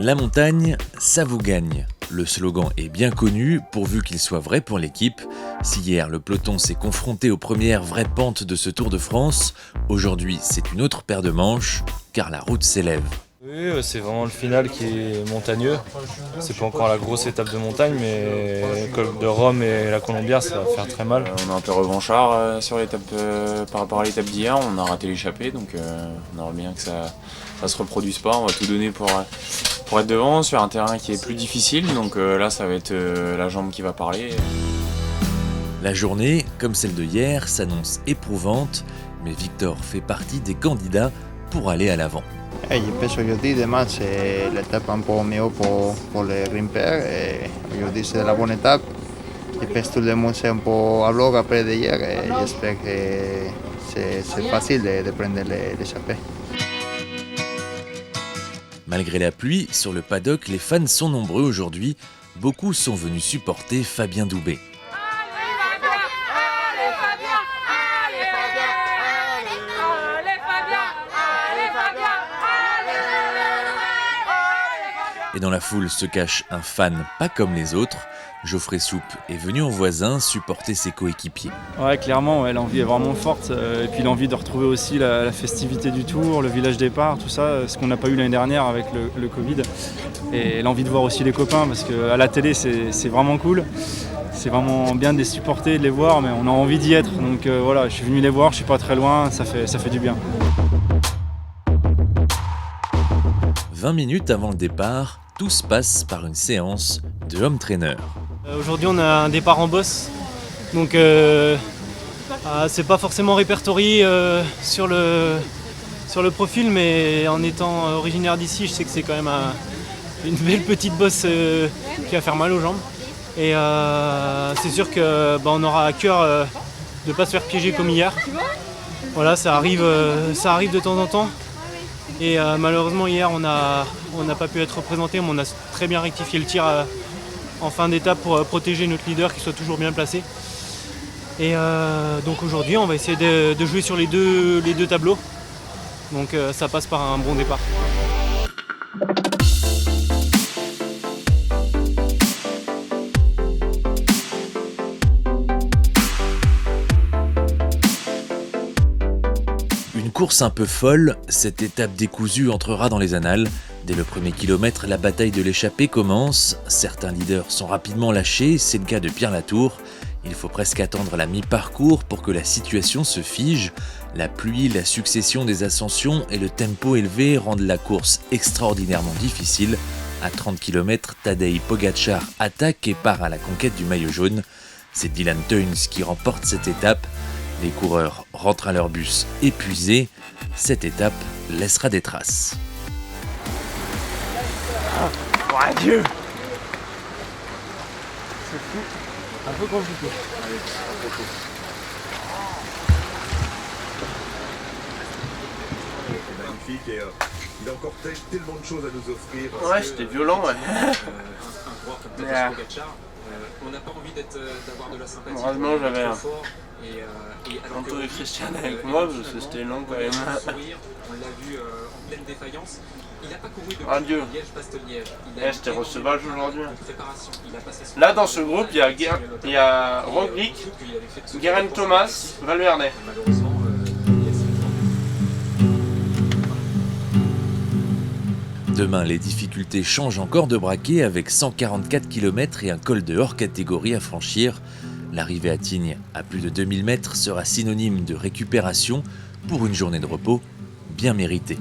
La montagne, ça vous gagne. Le slogan est bien connu, pourvu qu'il soit vrai pour l'équipe. Si hier le peloton s'est confronté aux premières vraies pentes de ce Tour de France, aujourd'hui c'est une autre paire de manches, car la route s'élève. Oui, c'est vraiment le final qui est montagneux. C'est pas encore la grosse étape de montagne, mais le col de Rome et la Colombière, ça va faire très mal. On est un peu revanchard sur l'étape par rapport à l'étape d'hier. On a raté l'échappée, donc on aimerait bien que ça se reproduise pas. On va tout donner pour être devant sur un terrain qui est plus difficile. Donc là, ça va être la jambe qui va parler. La journée, comme celle de hier, s'annonce éprouvante, mais Victor fait partie des candidats pour aller à l'avant. Je penso que aujourd'hui, demain, c'est l'étape un peu mieux pour les grimpeurs. Et aujourd'hui, c'est la bonne étape. Je pense que tout le monde est un peu à bloc après d'hier et j'espère que c'est facile de prendre l'échappée. Malgré la pluie, sur le paddock, les fans sont nombreux aujourd'hui. Beaucoup sont venus supporter Fabien Doubet. Et dans la foule se cache un fan pas comme les autres. Geoffrey Soupe est venu en voisin supporter ses coéquipiers. Ouais, clairement, l'envie est vraiment forte. Et puis l'envie de retrouver aussi la festivité du Tour, le village départ, tout ça, ce qu'on n'a pas eu l'année dernière avec le Covid. Et l'envie de voir aussi les copains, parce qu'à la télé, c'est vraiment cool. C'est vraiment bien de les supporter, de les voir, mais on a envie d'y être. Donc voilà, je suis venu les voir, je suis pas très loin, ça fait du bien. 20 minutes avant le départ, tout se passe par une séance de home trainer. Aujourd'hui on a un départ en bosse, donc c'est pas forcément répertorié sur le profil, mais en étant originaire d'ici, je sais que c'est quand même une belle petite bosse qui va faire mal aux jambes. Et c'est sûr qu'on aura à cœur de ne pas se faire piéger comme hier. Voilà, ça arrive de temps en temps. Et malheureusement hier on n'a pas pu être représenté, mais on a très bien rectifié le tir en fin d'étape pour protéger notre leader qui soit toujours bien placé. Et donc aujourd'hui on va essayer de jouer sur les deux tableaux. Donc ça passe par un bon départ. Une course un peu folle, cette étape décousue entrera dans les annales. Dès le premier kilomètre, la bataille de l'échappée commence. Certains leaders sont rapidement lâchés, c'est le cas de Pierre Latour. Il faut presque attendre la mi-parcours pour que la situation se fige. La pluie, la succession des ascensions et le tempo élevé rendent la course extraordinairement difficile. À 30 km, Tadej Pogačar attaque et part à la conquête du maillot jaune. C'est Dylan Teuns qui remporte cette étape. Les coureurs rentrent à leur bus épuisés. Cette étape laissera des traces. Oh, adieu. C'est fou, un peu compliqué. Magnifique et il a encore tellement de choses à nous offrir. Ouais, c'était violent, ouais. Un coureur comme Tadej Pogačar, on n'a pas envie d'avoir de la sympathie. Heureusement, j'avais Anto et Christian avec moi, parce que c'était long quand même. On l'a vu en pleine défaillance. Il n'a pas couru de Liège-Bastogne-Liège. C'était recevage aujourd'hui. Il a passé son Là, dans ce groupe, il y a Roglic, Geraint Thomas, Valverde. malheureusement, Demain, les difficultés changent encore de braquet avec 144 km et un col de hors catégorie à franchir. L'arrivée à Tignes, à plus de 2000 mètres, sera synonyme de récupération pour une journée de repos bien méritée.